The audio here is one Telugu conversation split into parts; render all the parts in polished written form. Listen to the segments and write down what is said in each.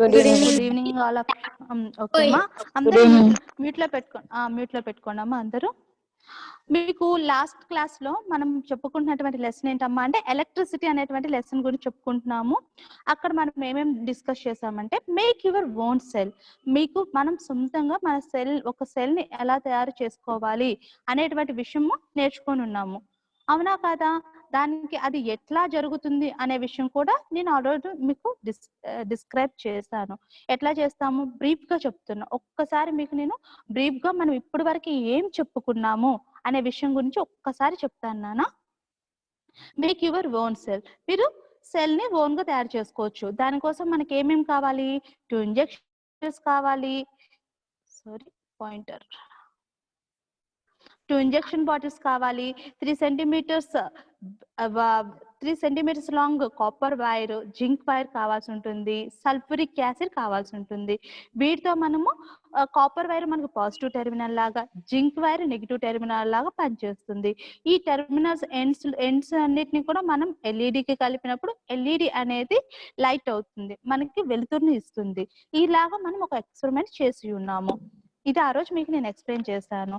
Good evening all of. Okay అమ్మా, అందరూ మ్యూట్ లో పెట్టుకోండి అమ్మా అందరూ. మీకు లాస్ట్ క్లాస్ లో మనం చెప్పుకుంటున్నటువంటి లెసన్ ఏంటమ్మా అంటే ఎలక్ట్రిసిటీ అనేటువంటి లెసన్ గురించి చెప్పుకుంటున్నాము. అక్కడ మనం ఏమేమి డిస్కస్ చేసామంటే మేక్ యువర్ ఓన్ సెల్, మీకు మనం సొంతంగా మన ఒక సెల్ ని ఎలా తయారు చేసుకోవాలి అనేటువంటి విషయము నేర్చుకొని ఉన్నాము. అవునా కాదా? దానికి అది ఎట్లా జరుగుతుంది అనే విషయం కూడా నేను ఆల్రెడీ మీకు డిస్క్రైబ్ చేశాను. ఎట్లా చేస్తాము బ్రీఫ్ గా చెప్తున్నా. ఒక్కసారి మీకు నేను బ్రీఫ్ గా మనం ఇప్పటి వరకు ఏం చెప్పుకున్నాము అనే విషయం గురించి ఒక్కసారి చెప్తాను నాన్న. మేక్ యువర్ ఓన్ సెల్, మీరు సెల్ ని ఓన్ గా తయారు చేసుకోవచ్చు. దానికోసం మనకి ఏమేమి కావాలి? 2 ఇంజెక్షన్స్ కావాలి. సారీ పాయింటర్ 2 ఇంజెక్షన్ బాటిల్స్ కావాలి. 3 centimetres long copper wire, zinc wire కావాల్సి ఉంటుంది. సల్ఫ్యూరిక్ యాసిడ్ కావాల్సి ఉంటుంది. వీటితో మనము కాపర్ వైర్ మనకు పాజిటివ్ టెర్మినల్ లాగా, జింక్ వైర్ నెగిటివ్ టెర్మినల్ లాగా పనిచేస్తుంది. ఈ టెర్మినల్స్ ఎండ్స్ అన్నిటిని కూడా మనం ఎల్ఈడికి కలిపినప్పుడు ఎల్ఈడి అనేది లైట్ అవుతుంది, మనకి వెలుతురుని ఇస్తుంది. ఇలాగా మనం ఒక ఎక్స్పెరిమెంట్ చేసి ఉన్నాము. ఇది ఆ రోజు మీకు నేను ఎక్స్ప్లెయిన్ చేశాను.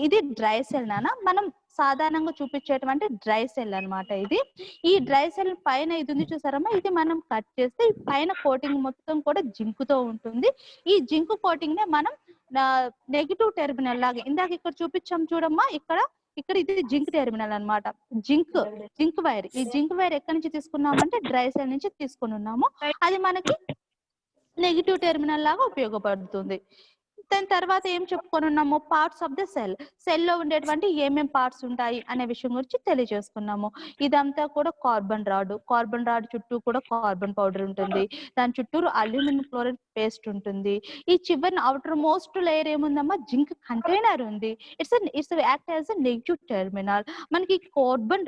ఇది డ్రై సెల్ నాన్న, మనం సాధారణంగా చూపించేటువంటి డ్రై సెల్ అన్నమాట. ఇది ఈ డ్రై సెల్ పైన ఇది ఉంది చూసారమ్మా, ఇది మనం కట్ చేస్తే ఈ పైన కోటింగ్ మొత్తం కూడా జింకుతో ఉంటుంది. ఈ జింక్ కోటింగ్ నే మనం నెగిటివ్ టెర్మినల్ లాగా ఇందాక ఇక్కడ చూపించాం చూడమ్మా, ఇక్కడ ఇది జింక్ టెర్మినల్ అన్నమాట. జింక్ వైర్, ఈ జింక్ వైర్ ఎక్కడి నుంచి తీసుకున్నామంటే డ్రై సెల్ నుంచి తీసుకుని ఉన్నాము. అది మనకి నెగిటివ్ టెర్మినల్ లాగా ఉపయోగపడుతుంది. దాని తర్వాత ఏం చెప్పుకొని ఉన్నాము? పార్ట్స్ ఆఫ్ ద సెల్ లో ఉండేటువంటి ఏమేం పార్ట్స్ ఉంటాయి అనే విషయం గురించి తెలియజేసుకున్నాము. ఇదంతా కూడా కార్బన్ రాడ్ చుట్టూ కూడా కార్బన్ పౌడర్ ఉంటుంది. దాని చుట్టూరు అల్యూమినియం క్లోరైడ్ పేస్ట్ ఉంటుంది. ఈ చివరి అవుటర్ మోస్ట్ లేయర్ ఏముందమ్మా? జింక్ కంటైనర్ ఉంది. It's act as a negative terminal. మనకి కార్బన్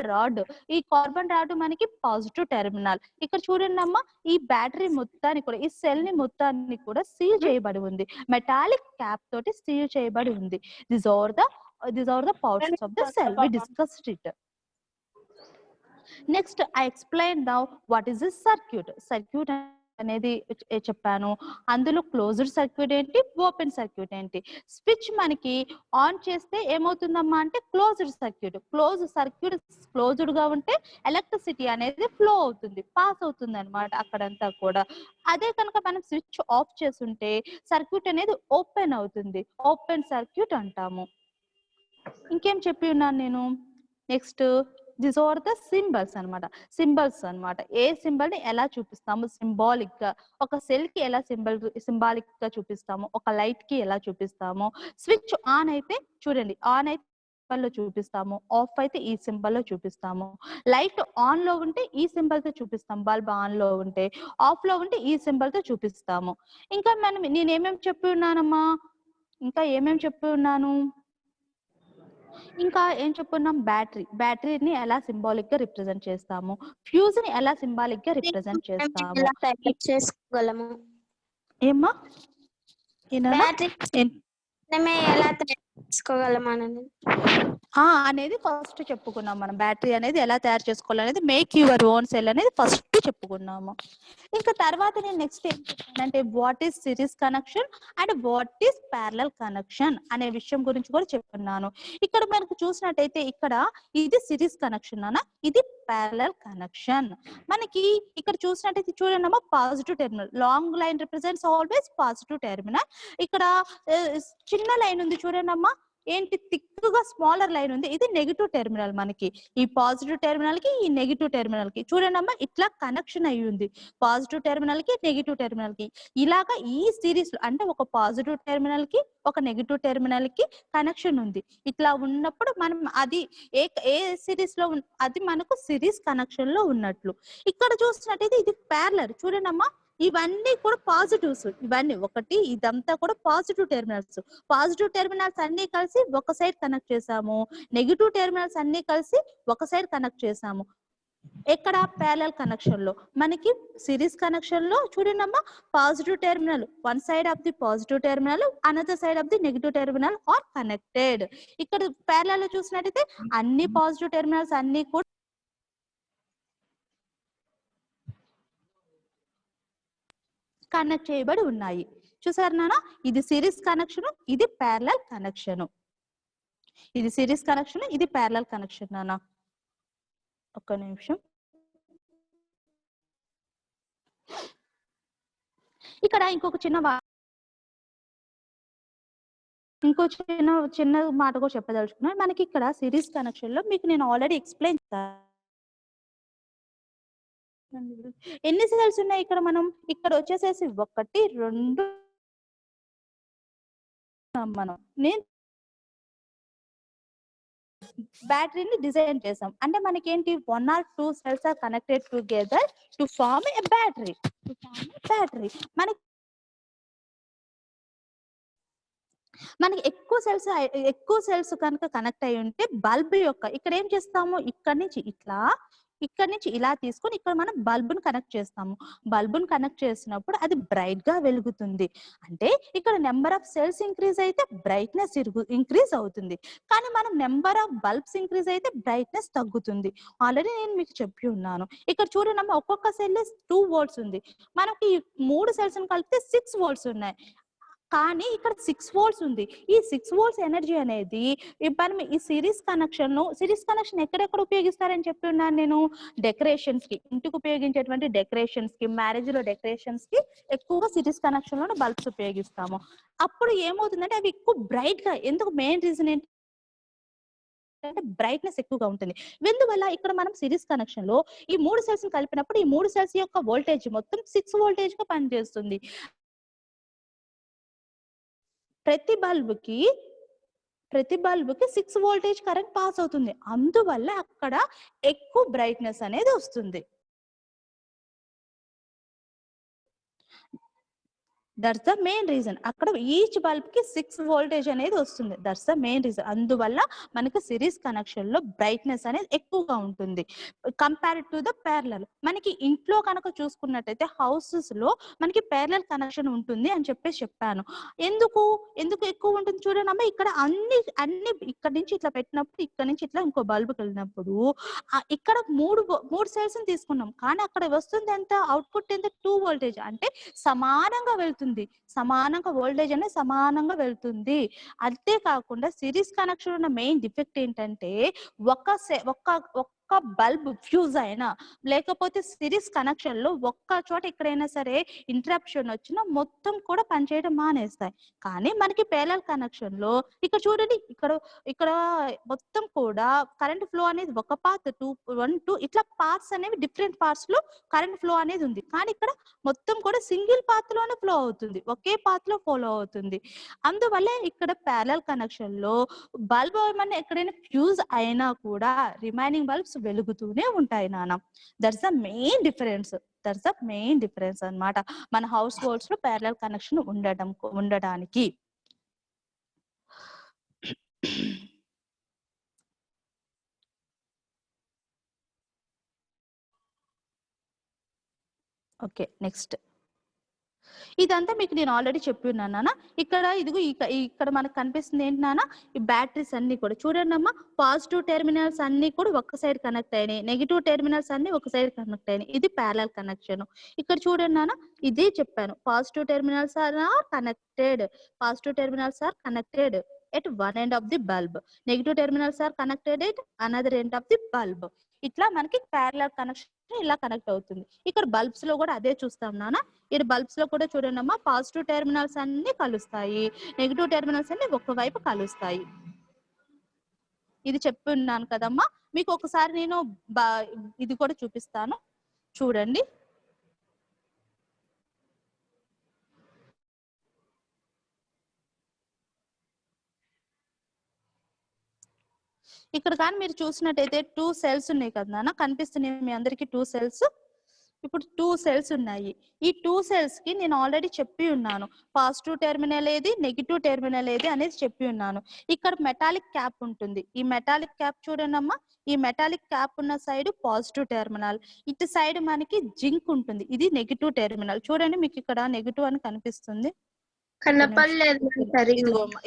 రాడ్ మనకి పాజిటివ్ టెర్మినల్. ఇక్కడ చూడండి అమ్మా, ఈ బ్యాటరీ మొత్తాన్ని కూడా, ఈ సెల్ ని మొత్తాన్ని కూడా సీల్ చేయబడి ఉంది. మెటాలిక్ క్యాప్ తోటి సీల్ చేయబడి ఉంది. These are the parts of the cell. We discussed it. Next, I explained now what is a circuit. Circuit అనేది చెప్పాను. అందులో క్లోజ్డ్ సర్క్యూట్ ఏంటి, ఓపెన్ సర్క్యూట్ ఏంటి. స్విచ్ మనకి ఆన్ చేస్తే ఏమవుతుందమ్మా అంటే క్లోజ్డ్ సర్క్యూట్. క్లోజ్డ్ గా ఉంటే ఎలక్ట్రిసిటీ అనేది ఫ్లో అవుతుంది, పాస్ అవుతుంది అనమాట అక్కడంతా కూడా. అదే కనుక మనం స్విచ్ ఆఫ్ చేస్తుంటే సర్క్యూట్ అనేది ఓపెన్ అవుతుంది, ఓపెన్ సర్క్యూట్ అంటాము. ఇంకేం చెప్పి ఉన్నాను నేను? Next, this are the symbols అన్నమాట. ఏ సింబల్ ని ఎలా చూపిస్తాము సింబాలిక్ గా, ఒక సెల్ కి ఎలా సింబాలిక్ గా చూపిస్తాము, ఒక లైట్ కి ఎలా చూపిస్తాము. స్విచ్ ఆన్ అయితే చూడండి, ఆన్ అయితే లో చూపిస్తాము, ఆఫ్ అయితే ఈ సింబల్ లో చూపిస్తాము. లైట్ ఆన్ లో ఉంటే ఈ సింబల్ తో చూపిస్తాం, బల్బ్ ఆన్ లో ఉంటే. ఆఫ్ లో ఉంటే ఈ సింబల్ తో చూపిస్తాము. ఇంకా నేనేమేమి చెప్పి ఉన్నానమ్మా? ఇంకా ఏం చెప్పుకున్నాం? బ్యాటరీని ఎలా సింబాలిక్ గా రిప్రజెంట్ చేస్తాము, ఫ్యూజ్ ని ఎలా సింబాలిక్ గా రిప్రజెంట్ చేస్తాము. ఏమ్మా అనేది ఫస్ట్ చెప్పుకున్నాం మనం. బ్యాటరీ అనేది ఎలా తయారు చేసుకోవాలనేది, మేక్ యువర్ ఓన్ సెల్ అనేది ఫస్ట్ చెప్పుకున్నాము. ఇంకా తర్వాత నేను నెక్స్ట్ ఏం చెప్పానంటే what is series connection and what is parallel connection అనే విషయం గురించి కూడా చెప్పుకున్నాను. ఇక్కడ మనకు చూసినట్టయితే ఇక్కడ ఇది సిరీస్ కనెక్షన్ అన్న, ఇది ప్యారలల్ కనెక్షన్. మనకి ఇక్కడ చూసినట్టయితే చూడండి, positive terminal, long line represents always positive terminal. ఇక్కడ చిన్న లైన్ ఉంది చూడండి అమ్మా, ఏంటి థిక్గా స్మాలర్ లైన్ ఉంది, ఇది నెగిటివ్ టెర్మినల్. మనకి ఈ పాజిటివ్ టెర్మినల్ కి ఈ నెగిటివ్ టెర్మినల్ కి చూడండి అమ్మా, ఇట్లా కనెక్షన్ అయ్యి ఉంది, పాజిటివ్ టెర్మినల్ కి నెగిటివ్ టెర్మినల్ కి. ఇలాగా ఈ సిరీస్ లో అంటే ఒక పాజిటివ్ టెర్మినల్ కి ఒక నెగిటివ్ టెర్మినల్ కి కనెక్షన్ ఉంది. ఇట్లా ఉన్నప్పుడు మనం అది ఏ సిరీస్ లో అది మనకు సిరీస్ కనెక్షన్ లో ఉన్నట్లు. ఇక్కడ చూసినట్టయితే ఇది ప్యారలల్. చూడండి అమ్మా, ఇవన్నీ కూడా పాజిటివ్స్, ఇవన్నీ ఒకటి, ఇదంతా కూడా పాజిటివ్ టెర్మినల్స్ అన్ని కలిసి ఒక సైడ్ కనెక్ట్ చేసాము, నెగిటివ్ టెర్మినల్స్ అన్ని కలిసి ఒక సైడ్ కనెక్ట్ చేసాము. ఎక్కడ? ప్యారలల్ కనెక్షన్ లో. మనకి సిరీస్ కనెక్షన్ లో చూడండి అమ్మా, positive terminal, one side of the positive terminal, another side of the negative terminal are connected. ఇక్కడ ప్యారలల్ లో చూసినట్టయితే అన్ని పాజిటివ్ టెర్మినల్స్ అన్ని కూడా కనెక్ట్ చేయబడి ఉన్నాయి. చూసారు నాన్న, ఇది సిరీస్ కనెక్షన్, ఇది ప్యారలల్ కనెక్షన్. ఇది సిరీస్ కనెక్షన్, ఇది ప్యారలల్ కనెక్షన్ నాన్న. ఒక్క నిమిషం. ఇక్కడ ఇంకొక చిన్న మాట కూడా చెప్పదలుచుకున్నాను. మనకి ఇక్కడ సిరీస్ కనెక్షన్ లో మీకు నేను ఆల్రెడీ ఎక్స్ప్లెయిన్ చేస్తాను. ఎన్ని సెల్స్ ఉన్నాయి ఇక్కడ? మనం ఇక్కడ వచ్చేసేసి 1 2 మనం నేను బ్యాటరీని డిజైన్ చేసాం అంటే మనకేంటి 1 or 2 cells are connected together to form a battery. మనకి ఎక్కువ సెల్స్ కనుక కనెక్ట్ అయి ఉంటే బల్బ్ యొక్క ఇక్కడ ఏం చేస్తాము, ఇక్కడ నుంచి ఇలా తీసుకొని ఇక్కడ మనం బల్బును కనెక్ట్ చేస్తాము. బల్బును కనెక్ట్ చేసినప్పుడు అది బ్రైట్ గా వెలుగుతుంది. అంటే ఇక్కడ నెంబర్ ఆఫ్ సెల్స్ ఇంక్రీజ్ అయితే బ్రైట్నెస్ ఇంక్రీజ్ అవుతుంది. కానీ మనం నెంబర్ ఆఫ్ బల్బ్స్ ఇంక్రీజ్ అయితే బ్రైట్నెస్ తగ్గుతుంది. ఆల్రెడీ నేను మీకు చెప్పి ఉన్నాను. ఇక్కడ చూడండి అమ్మ, ఒక్కొక్క సెల్ 2 volts ఉంది. మనకి 3 సెల్స్ కలిపితే 6 volts ఉన్నాయి. కానీ ఇక్కడ 6 volts ఉంది. ఈ 6 volts ఎనర్జీ అనేది మనం ఈ సిరీస్ కనెక్షన్ ఎక్కడెక్కడ ఉపయోగిస్తారని చెప్తున్నాను నేను. డెకరేషన్స్ కి, ఇంటికి ఉపయోగించేటువంటి డెకరేషన్స్ కి, మ్యారేజ్ లో డెకరేషన్స్ కి ఎక్కువగా సిరీస్ కనెక్షన్ లో బల్బ్స్ ఉపయోగిస్తాము. అప్పుడు ఏమవుతుందంటే అవి ఎక్కువ బ్రైట్ గా, ఎందుకు మెయిన్ రీజన్ ఏంటి అంటే బ్రైట్నెస్ ఎక్కువగా ఉంటుంది. ఎందువల్ల ఇక్కడ మనం సిరీస్ కనెక్షన్ లో ఈ 3 సెల్స్ కలిపినప్పుడు ఈ 3 సెల్స్ యొక్క వోల్టేజ్ మొత్తం 6 voltage గా పనిచేస్తుంది. ప్రతి బల్బ్ కి 6 voltage కరెంట్ పాస్ అవుతుంది. అందువల్ల అక్కడ ఎక్కువ బ్రైట్నెస్ అనేది వస్తుంది. That's the main reason. అక్కడ ఈచ్ బల్బ్ కి 6 voltage అనేది వస్తుంది. That's the main reason. అందువల్ల మనకి సిరీస్ కనెక్షన్ లో బ్రైట్నెస్ అనేది ఎక్కువగా ఉంటుంది కంపేర్ టు ద ప్యారలల్. మనకి ఇంట్లో కనుక చూసుకున్నట్టయితే హౌసెస్ లో మనకి ప్యారలల్ కనెక్షన్ ఉంటుంది అని చెప్పాను. ఎందుకు ఎక్కువ ఉంటుంది చూడండి అమ్మ. ఇక్కడ అన్ని ఇక్కడ నుంచి ఇట్లా పెట్టినప్పుడు, ఇక్కడ నుంచి ఇట్లా ఇంకో బల్బ్ వెళ్ళినప్పుడు ఇక్కడ మూడు సెల్స్ తీసుకున్నాం. కానీ అక్కడ వస్తుంది ఎంత, అవుట్పుట్ ఎంత, 2 voltage. అంటే సమానంగా వెళ్తుంది, సమానంగా వోల్టేజ్ అనేది సమానంగా వెళ్తుంది. అంతేకాకుండా సిరీస్ కనెక్షన్ ఉన్న మెయిన్ డిఫెక్ట్ ఏంటంటే ఒక్క బల్బ్ ఫ్యూజ్ అయినా, లేకపోతే సిరీస్ కనెక్షన్ లో ఒక్క చోట ఎక్కడైనా సరే ఇంటరప్షన్ వచ్చినా మొత్తం కూడా పనిచేయడం మానేస్తాయి. కానీ మనకి ప్యారలల్ కనెక్షన్ లో ఇక్కడ చూడండి, ఇక్కడ మొత్తం కూడా కరెంట్ ఫ్లో అనేది ఒక పాత్ 1 2 ఇట్లా పార్ట్స్ అనేవి డిఫరెంట్ పార్ట్స్ లో కరెంట్ ఫ్లో అనేది ఉంది. కానీ ఇక్కడ మొత్తం కూడా సింగిల్ పాత్ లోనే ఫ్లో అవుతుంది, ఒకే పాత్ లో ఫాలో అవుతుంది. అందువల్ల ఇక్కడ ప్యారలల్ కనెక్షన్ లో బల్బ్ ఏమన్నా ఎక్కడైనా ఫ్యూజ్ అయినా కూడా రిమైనింగ్ బల్బ్స్ వెలుగుతూనే ఉంటాయి నాన్న. దట్స్ ద మెయిన్ డిఫరెన్స్ అన్నమాట మన హౌస్ హోల్డ్స్ లో ప్యారలల్ కనెక్షన్ ఉండడానికి. Okay, next. ఇదంతా మీకు నేను ఆల్రెడీ చెప్పి ఉన్నాను నాన్న. ఇక్కడ మనకు కనిపిస్తుంది ఏంటి నాన్న, ఈ బ్యాటరీస్ అన్ని కూడా చూడండి అమ్మా. పాజిటివ్ టెర్మినల్స్ అన్ని కూడా ఒక సైడ్ కనెక్ట్ అయినాయి, నెగిటివ్ టెర్మినల్స్ అన్ని ఒక సైడ్ కనెక్ట్ అయినాయి. ఇది ప్యారలల్ కనెక్షన్. ఇక్కడ చూడండి నాన్న, ఇదే చెప్పాను. Positive terminals are connected at one end of the bulb. Negative terminals are connected at another end of the bulb. ఇట్లా మనకి ప్యారలల్ కనెక్షన్ ఇలా కనెక్ట్ అవుతుంది. ఇక్కడ బల్బ్స్ లో కూడా అదే చూస్తాం నాన్న. ఇక్కడ బల్బ్స్ లో కూడా చూడండి అమ్మా, పాజిటివ్ టెర్మినల్స్ అన్ని కలుస్తాయి, నెగిటివ్ టెర్మినల్స్ అన్ని ఒకవైపు కలుస్తాయి. ఇది చెప్పున్నాను కదమ్మా. మీకు ఒకసారి నేను ఇది కూడా చూపిస్తాను, చూడండి. ఇక్కడ కానీ మీరు చూసినట్టయితే 2 cells ఉన్నాయి కదా నాన్న, కనిపిస్తున్నాయి మీ అందరికి 2 cells. ఇప్పుడు 2 cells ఉన్నాయి. ఈ 2 cells కి నేను ఆల్రెడీ చెప్పి ఉన్నాను, పాజిటివ్ టెర్మినల్ ఏది, నెగిటివ్ టెర్మినల్ ఏది అనేది చెప్పి ఉన్నాను. ఇక్కడ మెటాలిక్ క్యాప్ ఉంటుంది. ఈ మెటాలిక్ క్యాప్ చూడండి అమ్మా, ఈ మెటాలిక్ క్యాప్ ఉన్న సైడ్ పాజిటివ్ టెర్మినల్, ఇటు సైడ్ మనకి జింక్ ఉంటుంది, ఇది నెగిటివ్ టెర్మినల్. చూడండి మీకు ఇక్కడ నెగిటివ్ అని కనిపిస్తుంది,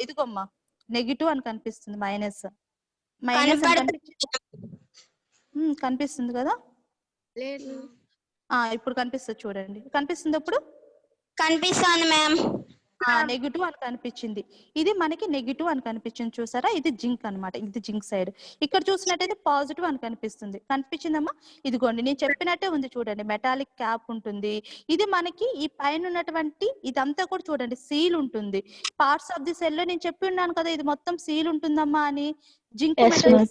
ఇదిగోమ్మా నెగిటివ్ అని కనిపిస్తుంది, మైనస్ కనిపిస్తుంది కదా. ఇప్పుడు కనిపిస్తుంది చూడండి, కనిపిస్తుంది ఇప్పుడు కనిపిస్తుంది మ్యామ్. నెగిటివ్ అని కనిపించింది. ఇది మనకి నెగిటివ్ అని కనిపించింది చూసారా, ఇది జింక్ అన్నమాట. ఇది జింక్ సైడ్. ఇక్కడ చూసినట్టయితే పాజిటివ్ అని కనిపిస్తుంది. కనిపించిందమ్మా? ఇదిగోండి నేను చెప్పినట్టే ఉంది చూడండి, మెటాలిక్ క్యాప్ ఉంటుంది. ఇది మనకి ఈ పైన ఉన్నటువంటి ఇదంతా కూడా చూడండి సీల్ ఉంటుంది. పార్ట్స్ ఆఫ్ ది సెల్ లో నేను చెప్పి ఉన్నాను కదా, ఇది మొత్తం సీల్ ఉంటుందమ్మా అని, జింక్ మెటల్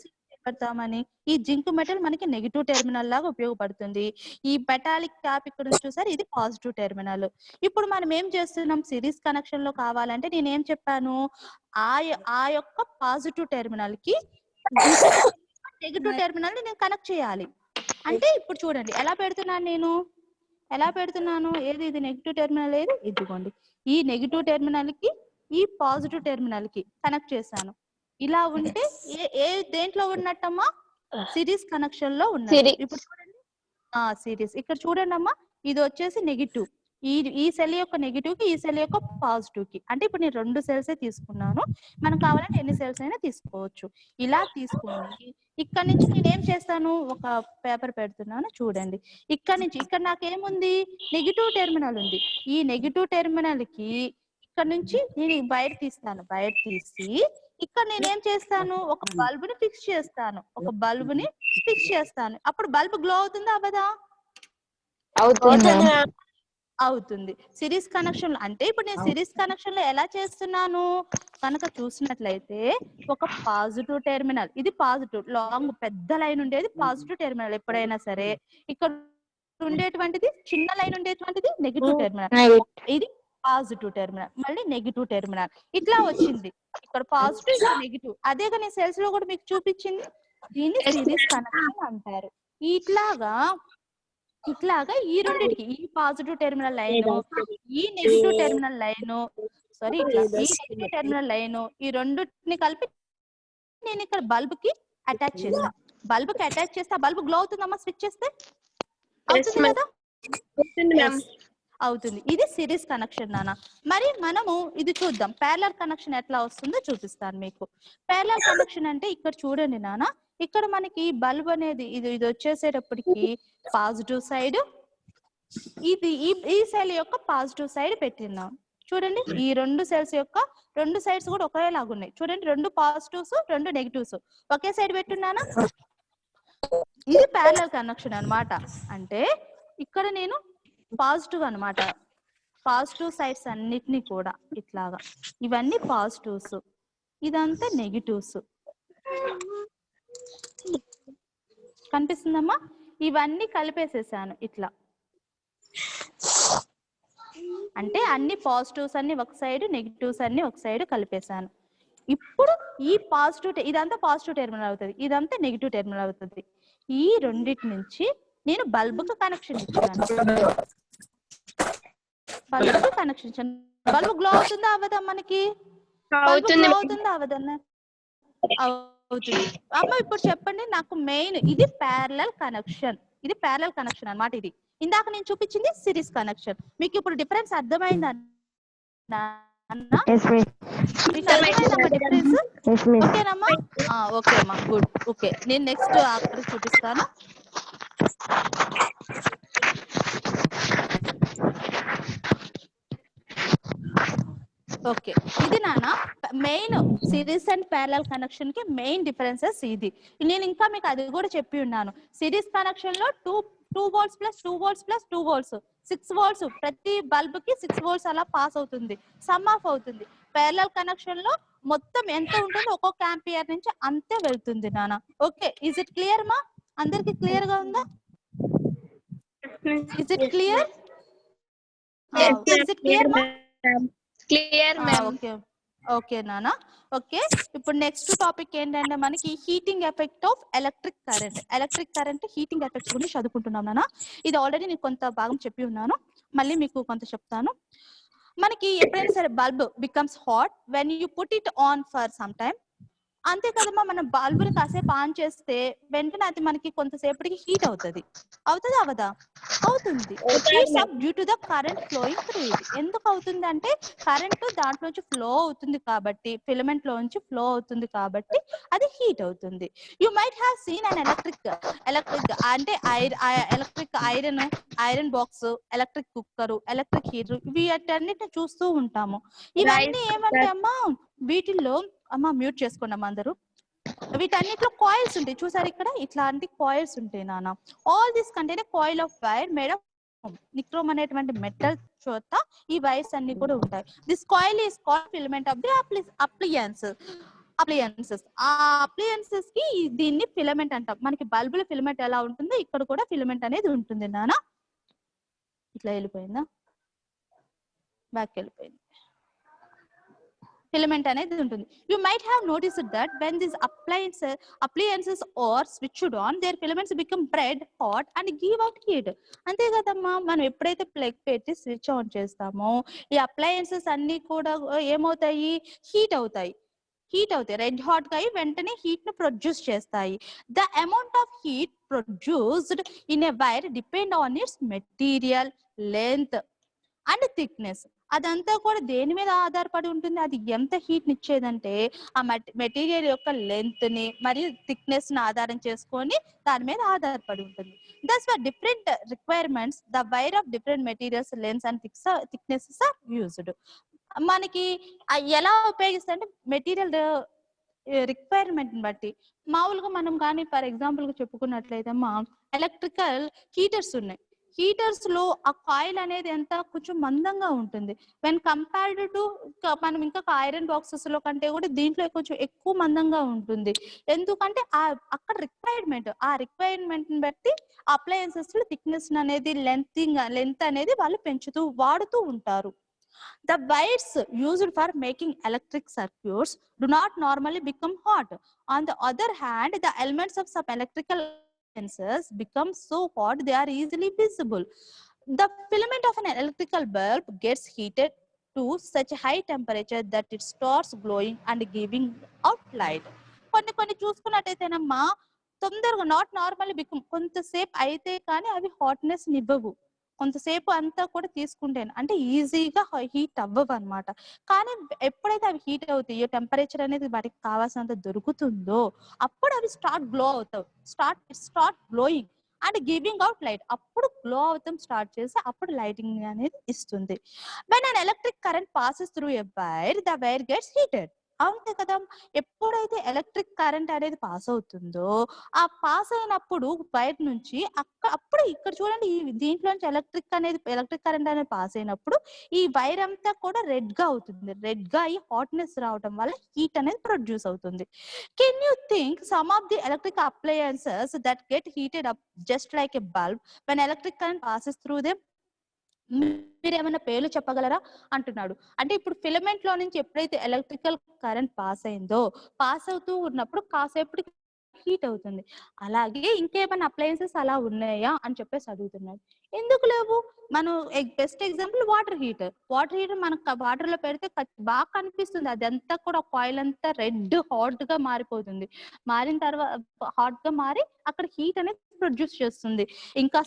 పెడతామని. ఈ జింక్ మెటల్ మనకి నెగిటివ్ టెర్మినల్ లాగా ఉపయోగపడుతుంది. ఈ మెటాలిక్ క్యాప్ ఇక్కడ చూసారు, ఇది పాజిటివ్ టెర్మినల్. ఇప్పుడు మనం ఏం చేస్తున్నాం, సిరీస్ కనెక్షన్ లో కావాలంటే నేను ఏం చెప్పాను, ఆ యొక్క పాజిటివ్ టెర్మినల్ కి నెగిటివ్ టెర్మినల్ ని నేను కనెక్ట్ చేయాలి. అంటే ఇప్పుడు చూడండి ఎలా పెడుతున్నాను, ఏది ఇది నెగిటివ్ టెర్మినల్, ఏది ఇదిగోండి, ఈ నెగిటివ్ టెర్మినల్ కి ఈ పాజిటివ్ టెర్మినల్ కి కనెక్ట్ చేశాను. ఇలా ఉంటే ఏ దేంట్లో ఉన్నట్టమ్మా, సిరీస్ కనెక్షన్ లో ఉన్నది. ఇప్పుడు చూడండి సిరీస్, ఇక్కడ చూడండి అమ్మా, ఇది వచ్చేసి నెగిటివ్, ఈ సెల్ యొక్క నెగిటివ్ కి ఈ సెల్ యొక్క పాజిటివ్ కి. అంటే ఇప్పుడు నేను 2 సెల్స్ తీసుకున్నాను, మనం కావాలంటే ఎన్ని సెల్స్ అయినా తీసుకోవచ్చు. ఇలా తీసుకొని ఇక్కడ నుంచి నేను ఏం చేస్తాను, ఒక పేపర్ పెడుతున్నాను చూడండి. ఇక్కడ నాకేముంది, నెగిటివ్ టెర్మినల్ ఉంది. ఈ నెగిటివ్ టెర్మినల్ కి ఇక్కడ నుంచి నేను వైర్ తీస్తాను, వైర్ తీసి ఇక్కడ నేనేం చేస్తాను, ఒక బల్బుని ఫిక్స్ చేస్తాను. అప్పుడు బల్బ్ గ్లో అవుతుందా అవ్వదా? అవుతుంది. సిరీస్ కనెక్షన్ అంటే ఇప్పుడు నేను సిరీస్ కనెక్షన్ లో ఎలా చేస్తున్నాను కనుక చూసినట్లయితే, ఒక పాజిటివ్ టెర్మినల్, ఇది పాజిటివ్, లాంగ్ పెద్ద లైన్ ఉండేది పాజిటివ్ టెర్మినల్ ఎప్పుడైనా సరే. ఇక్కడ ఉండేటువంటిది చిన్న లైన్ ఉండేటువంటిది నెగిటివ్ టెర్మినల్. ఇది పాజిటివ్ టెర్మినల్, మళ్ళీ నెగిటివ్ టెర్మినల్, ఇట్లా వచ్చింది. ఇక్కడ పాజిటివ్, ఇక్కడ నెగిటివ్. అదేగా నేను సెల్స్ లో కూడా మీకు చూపించింది. దీన్ని సిరీస్ కనెక్షన్ అంటారు. ఇట్లాగా ఈ రెండింటికి, ఈ పాజిటివ్ టెర్మినల్ లైన్, ఈ నెగిటివ్ టెర్మినల్ లైన్, సారీ ఇట్లా ఈ నెగిటివ్ టెర్మినల్ లైన్, ఈ రెండింటిని కలిపి నేను ఇక్కడ బల్బ్ కి అటాచ్ చేస్తాను. బల్బ్ కి అటాచ్ చేస్తే ఆ బల్బ్ గ్లో అవుతుందమ్మా, స్విచ్ చేస్తే అవుతుంది కదా? అవుతుంది. ఇది సిరీస్ కనెక్షన్ నాన్న. మరి మనము ఇది చూద్దాం, ప్యారలల్ కనెక్షన్ ఎట్లా వస్తుందో చూపిస్తాను మీకు. ప్యారలల్ కనెక్షన్ అంటే ఇక్కడ చూడండి నాన్న, ఇక్కడ మనకి బల్బ్ అనేది ఇది వచ్చేసేటప్పటికి పాజిటివ్ సైడ్, ఇది ఈ సెల్ యొక్క పాజిటివ్ సైడ్ పెట్టినాం చూడండి. ఈ 2 సెల్స్ యొక్క 2 సైడ్స్ కూడా ఒకేలాగా ఉన్నాయి చూడండి, 2 పాజిటివ్స్ 2 నెగిటివ్స్ ఒకే సైడ్ పెట్టున్నానా. ఇది ప్యారలల్ కనెక్షన్ అన్నమాట. అంటే ఇక్కడ నేను పాజిటివ్ అన్నమాట, పాజిటివ్ సైడ్స్ అన్నిటినీ కూడా ఇట్లాగా, ఇవన్నీ పాజిటివ్స్, ఇదంతా నెగిటివ్స్. కనిపిస్తుందమ్మా? ఇవన్నీ కలిపేసేసాను ఇట్లా, అంటే అన్ని పాజిటివ్స్ అన్ని ఒక సైడ్, నెగిటివ్స్ అన్ని ఒక సైడ్ కలిపేశాను. ఇప్పుడు ఈ పాజిటివ్, ఇదంతా పాజిటివ్ టెర్మినల్ అవుతుంది, ఇదంతా నెగిటివ్ టెర్మినల్ అవుతుంది. ఈ రెండిటి నుంచి నేను బల్బుకు కనెక్షన్ ఇచ్చాను. బల్బుకు కనెక్షన్ ఇచ్చాను. బల్బు గ్లో అవుతుందా అవ్వదా మనకి? గ్లో అవుతుందా అవ్వదన్నా? అవుతుంది. అమ్మ ఇప్పుడు చెప్పండి నాకు మెయిన్, ఇది ప్యారలల్ కనెక్షన్, ఇది ప్యారలల్ కనెక్షన్ అన్నమాట. ఇది ఇందాక నేను చూపించింది సిరీస్ కనెక్షన్. మీకు ఇప్పుడు డిఫరెన్స్ అర్థమైందా? డిఫరెన్స్ ఓకేనమ్మా? ఓకే అమ్మా, గుడ్. ఓకే, నేను నెక్స్ట్ అక్కడ చూపిస్తాను. ఓకే, ఇది నాన్న main series and parallel connection కి మెయిన్ డిఫరెన్సెస్. ఇది నేను ఇంకా మీకు అది కూడా చెప్పి ఉన్నాను. సిరీస్ కనెక్షన్ లో 2 volts plus 2 volts plus 2 volts 6 volts, ప్రతి బల్బ్ కి 6 volts అలా పాస్ అవుతుంది, సమ్ ఆఫ్ అవుతుంది. ప్యారలల్ కనెక్షన్ లో మొత్తం ఎంత ఉంటుందో ఒక్కొక్క ఆంపియర్ నుంచి అంతే వెళ్తుంది నాన్న. ఓకే, ఇస్ ఇట్ క్లియర్ మా? అందరికి క్లియర్ గా ఉందా? Is it clear? Is it clear మా? Clear ma'am. ఓకే ఓకే నానా. ఓకే, ఇప్పుడు నెక్స్ట్ టాపిక్ ఏంటంటే మనకి heating effect of electric current. Electric current heating effects గురించి చదువుకుంటున్నాం నానా. ఇది ఆల్రెడీ నేను కొంత భాగం చెప్పి ఉన్నాను, మళ్ళీ మీకు కొంత చెప్తాను. మనకి ఎప్పుడైనా సరే bulb becomes hot when you put it on for some time. అంతే కదమ్మా, మనం బల్బుని కాసేపు ఆన్ చేస్తే వెంటనే అది మనకి కొంతసేపటికి హీట్ అవుతుంది. అవుతుంది అవదా? అవుతుంది. Heats up due to the current flowing through it. ఎందుకు అవుతుంది అంటే కరెంట్ దాంట్లోంచి ఫ్లో అవుతుంది కాబట్టి, ఫిలమెంట్ లోంచి ఫ్లో అవుతుంది కాబట్టి అది హీట్ అవుతుంది. You might have seen an electric అంటే electric iron box, electric cooker, electric heater, వీటన్నిటిని చూస్తూ ఉంటాము. ఇవన్నీ ఏమంటే అమ్మా, వీటిల్లో అమ్మా మ్యూట్ చేసుకోండి అమ్మా అందరూ. వీటన్నిటిలో కాయిల్స్ ఉంటాయి చూసారు, ఇక్కడ ఇట్లాంటి కాయిల్స్ ఉంటాయి నాన్న. All this contain coil of wire made of nichrome అనేటువంటి మెటల్ చోట ఈ వైర్స్ అన్ని కూడా ఉంటాయి. This coil is called filament of the appliances. ఆ అప్లయన్సెస్ కి దీన్ని ఫిలమెంట్ అంటాం. మనకి బల్బుల ఫిలమెంట్ ఎలా ఉంటుందో ఇక్కడ కూడా ఫిలమెంట్ అనేది ఉంటుంది నాన్న. ఇట్లా వెళ్ళిపోయిందా, బ్యాక్ వెళ్ళిపోయింది. ఫిలమెంట్ అనేది ఉంటుంది. You might have noticed that when this appliances are switched on, their filaments become red hot and give out heat. అంతే కదమ్మా, మనం ఎప్పుడైతే ప్లగ్ పెట్టి స్విచ్ ఆన్ చేస్తామో ఈ అప్లయన్సెస్ అన్ని కూడా ఏమవుతాయి, హీట్ అవుతాయి. రెడ్ హాట్ గా అయి వెంటనే హీట్ ను ప్రొడ్యూస్ చేస్తాయి. The amount of heat produced in a wire depend on it's material, length and thickness. అదంతా కూడా దేని మీద ఆధారపడి ఉంటుంది, అది ఎంత హీట్ నిచ్చేదంటే ఆ మెటీరియల్ యొక్క లెంత్ ని మరియు థిక్నెస్ ని ఆధారం చేసుకొని దాని మీద ఆధారపడి ఉంటుంది. Thus for different requirements the wire of different materials, lengths and thicknesses are used. మనకి ఎలా ఉపయోగిస్తే అంటే మెటీరియల్ రిక్వైర్మెంట్ బట్టి. మామూలుగా మనం కానీ ఫర్ ఎగ్జాంపుల్ గా చెప్పుకున్నట్లయితే మా ఎలక్ట్రికల్ హీటర్స్ ఉన్నాయి. హీటర్స్ లో ఆ కాయిల్ అనేది ఎంత కొంచెం మందంగా ఉంటుంది. వెన్ కంపేర్డ్ టు మనం ఇంకా ఐరన్ బాక్సెస్ లో కంటే కూడా దీంట్లో కొంచెం ఎక్కువ మందంగా ఉంటుంది. ఎందుకంటే అక్కడ ఆ రిక్వైర్మెంట్ ని బట్టి అప్లయన్సెస్ లో థిక్నెస్ అనేది లెంత్ అనేది వాళ్ళు వాడుతూ ఉంటారు. The wires used for making electric circuits do not normally become hot. On the other hand, the elements of some electrical appliances become so hot they are easily visible. The filament of an electrical bulb gets heated to such a high temperature that it starts glowing and giving out light. కొన్ని చూసుకున్నట్టయితేనమ్మా, తొందరగా నాట్ నార్మల్లీ బికమ్, కొంతసేపు అయితే కానీ అవి హాట్నెస్ నివ్వవు. కొంతసేపు అంతా కూడా తీసుకుంటేనే అంటే ఈజీగా హీట్ అవ్వవు అనమాట. కానీ ఎప్పుడైతే అవి హీట్ అవుతాయో, టెంపరేచర్ అనేది వాటికి కావాల్సినంత దొరుకుతుందో అప్పుడు అవి గ్లో అవుతావు, start glowing and giving out light. అప్పుడు గ్లో అవుతాం స్టార్ట్ చేసి అప్పుడు లైటింగ్ అనేది ఇస్తుంది. When an electric current passes through a wire, the wire gets heated. అవును కదా, ఎప్పుడైతే ఎలక్ట్రిక్ కరెంట్ అనేది పాస్ అవుతుందో ఆ పాస్ అయినప్పుడు వైర్ నుంచి అప్పుడు ఇక్కడ చూడండి, దీంట్లోంచి ఎలక్ట్రిక్ కరెంట్ అనేది పాస్ అయినప్పుడు ఈ వైర్ అంతా కూడా రెడ్ గా అవుతుంది. రెడ్ గా అయ్యి హాట్నెస్ రావడం వల్ల హీట్ అనేది ప్రొడ్యూస్ అవుతుంది. Can you think some of the electric appliances that get heated up just like a bulb when electric current passes through them? మీరు ఏమైనా పేర్లు చెప్పగలరా అంటున్నాడు. అంటే ఇప్పుడు ఫిలమెంట్ లో నుంచి ఎప్పుడైతే ఎలక్ట్రికల్ కరెంట్ పాస్ అవుతూ ఉన్నప్పుడు కాసేపటికి హీట్ అవుతుంది. అలాగే ఇంకేమైనా అప్లయన్సెస్ అలా ఉన్నాయా అని చెప్పేసి అడుగుతున్నాడు. ఎందుకు లేవు? మనం బెస్ట్ ఎగ్జాంపుల్ వాటర్ హీటర్ మనకు వాటర్ లో పెడితే బాగా కనిపిస్తుంది. అదంతా కూడా కాయిల్ అంతా రెడ్ హాట్ గా మారిపోతుంది. మారిన తర్వాత హాట్ గా మారి అక్కడ హీట్ అనేది ప్రొడ్యూస్ చేస్తుంది. ఇంకా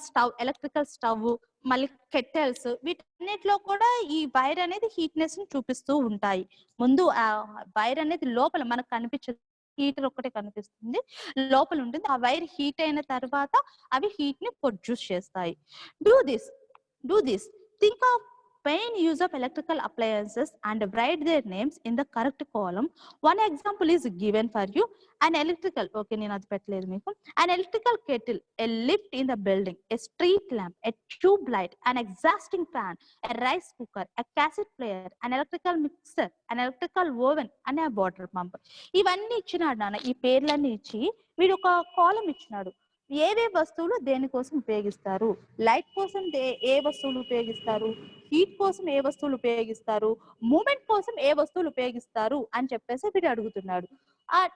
ఎలక్ట్రికల్ స్టవ్, మళ్ళీ కెట్టెల్స్, వీటన్నిటిలో కూడా ఈ వైర్ అనేది హీట్నెస్ ని చూపిస్తూ ఉంటాయి. ముందు ఆ వైర్ అనేది లోపల మనకు కనిపించదు, హీటర్ ఒక్కటే కనిపిస్తుంది, లోపల ఉంటుంది. ఆ వైర్ హీట్ అయిన తర్వాత అవి హీట్ ని ప్రొడ్యూస్ చేస్తాయి. Do this think of main use of electrical appliances and write their names in the correct column. One example is given for you. An electrical, okay, నేను అది పెట్టలేదు మీకు. An electrical kettle, a lift in the building, a street lamp, a tube light, an exhausting fan, a rice cooker, a cassette player, an electrical mixer, an electrical oven, and a water pump. ఇవన్నీ ఇచ్చినాడు నాన్న. ఈ పేర్లన్నీ ఇచ్చి వీడు ఒక కాలం ఇచ్చినాడు. ఏవే వస్తువులు దేనికోసం ఉపయోగిస్తారు, లైట్ కోసం ఏ వస్తువులు ఉపయోగిస్తారు, హీట్ కోసం ఏ వస్తువులు ఉపయోగిస్తారు, మూమెంట్ కోసం ఏ వస్తువులు ఉపయోగిస్తారు అని చెప్పేసి వీడు అడుగుతున్నాడు.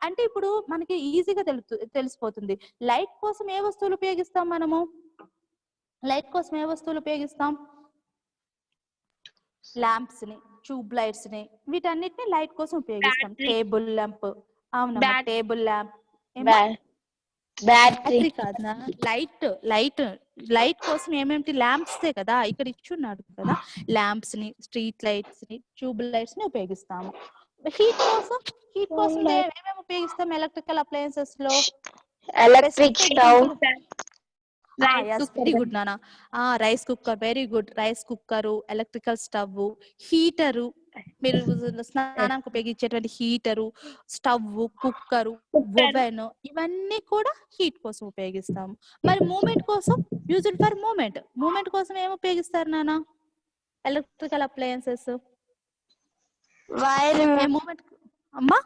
అంటే ఇప్పుడు మనకి ఈజీగా తెలిసిపోతుంది. లైట్ కోసం ఏ వస్తువులు ఉపయోగిస్తాం మనము? ల్యాంప్స్ ని, ట్యూబ్ లైట్స్ ని, వీటన్నిటిని లైట్ కోసం ఉపయోగిస్తాం. టేబుల్ ల్యాంప్, అవునమ్మా, Bat- table lamp. Battery. Battery కాదునా, లైట్. లైట్ లైట్ కోసం ఏమేమిటి ల్యాంప్స్ కదా ఇక్కడ ఇచ్చున్నాడు కదా. ల్యాంప్స్ ని, స్ట్రీట్ లైట్స్ ని, ట్యూబ్ లైట్స్ ని ఉపయోగిస్తాము. హీట్ కోసం ఏమేమి ఉపయోగిస్తాం ఎలక్ట్రికల్ అప్లయన్సెస్ లో? Electric stove. వెరీ గుడ్ నానా. Rice cooker, very good. Rice cooker, electrical stove, heater, మీరు స్నానానికి ఉపయోగించేటువంటి హీటరు, స్టవ్, కుక్కరు, ఓవెన్, ఇవన్నీ కూడా హీట్ కోసం ఉపయోగిస్తాము. మరి మూమెంట్ కోసం, యూజ్డ్ ఫర్ మూమెంట్ కోసం ఏం ఉపయోగిస్తారు నానా ఎలక్ట్రికల్ అప్లయన్సెస్? Wire. మూమెంట్ అమ్మా,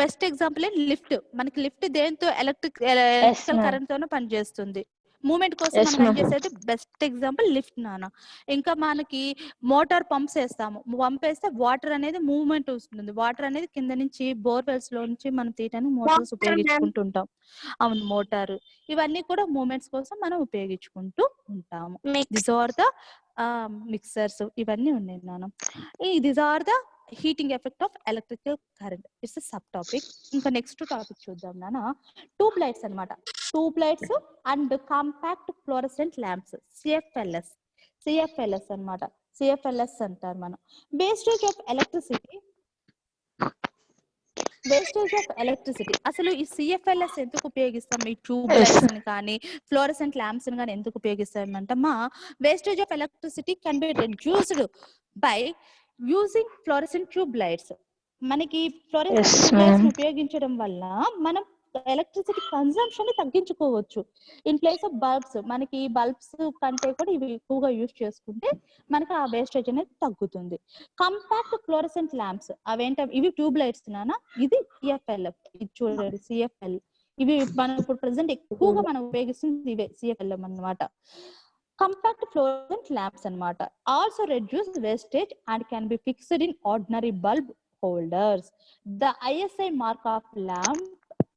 బెస్ట్ ఎగ్జాంపుల్ లిఫ్ట్. మనకి లిఫ్ట్ దేంతో? Electrical ma'am. కరెంట్ తోనే పనిచేస్తుంది. మూమెంట్ కోసం Yes, మనం ఏం ma'am. చేసేది బెస్ట్ ఎగ్జాంపుల్ లిఫ్ట్ నాన్న. ఇంకా మనకి మోటార్ పంప్స్ వేస్తాము. పంప్ వేస్తే వాటర్ అనేది మూవ్మెంట్ వస్తుంది. వాటర్ అనేది కింద నుంచి బోర్వెల్స్ లో నుంచి మనం తీయడానికి మోటార్స్ ఉపయోగించుకుంటుంటాం. అవును, మోటార్. ఇవన్నీ కూడా మూమెంట్స్ కోసం మనం ఉపయోగించుకుంటూ ఉంటాము. దిస్ ఆర్ ద మిక్సర్స్, ఇవన్నీ ఉన్నాయి నాన్న. These are the heating effect of electrical current. It's sub topic. ఇంకా నెక్స్ట్ టాపిక్ చూద్దాం నాన్న. ట్యూబ్ లైట్స్ అన్నమాట. Tube lights and compact fluorescent lamps, CFLs అన్నమాట. సిఎఫ్ఎల్ఎస్ అంటారు మనం. Wastage of electricity. అసలు ఈ సిఎఫ్ఎల్ఎస్ ఎందుకు ఉపయోగిస్తాం? ఈ ట్యూబ్ లైట్స్ ని కానీ ఫ్లోరసెంట్ ల్యాంప్స్ ని కానీ ఎందుకు ఉపయోగిస్తామంటే wastage of electricity can be reduced by using fluorescent tube lights. మనకి ఫ్లోరసెంట్ ట్యూబ్ లైట్స్ ఉపయోగించడం వల్ల మనం ఎలక్ట్రిసిటీ కన్సంప్షన్ ని తగ్గించుకోవచ్చు. ఇన్ ప్లేస్ ఆఫ్ బల్బ్స్, మనకి బల్బ్స్ కంటే కూడా ఇవి ఎక్కువగా యూజ్ చేసుకుంటే మనకి ఆ వేస్టేజ్ అనేది తగ్గుతుంది. కాంపాక్ట్ ఫ్లోరసెంట్ ల్యాంప్స్ అవేంట? ఇవి ట్యూబ్ లైట్స్ నానా. ఇది సిఎఫ్ఎల్. ఇది చూడండి సిఎఫ్ఎల్. ఇవి మనం ఇప్పుడు ప్రెసెంట్ ఎక్కువగా మనం ఉపయోగిస్తుంది ఇవే సిఎఫ్ఎల్ అన్నమాట. Compact fluorescent lamps అన్నమాట. Also reduce wastage and can be fixed in ordinary bulb holders. The ISI mark of lamp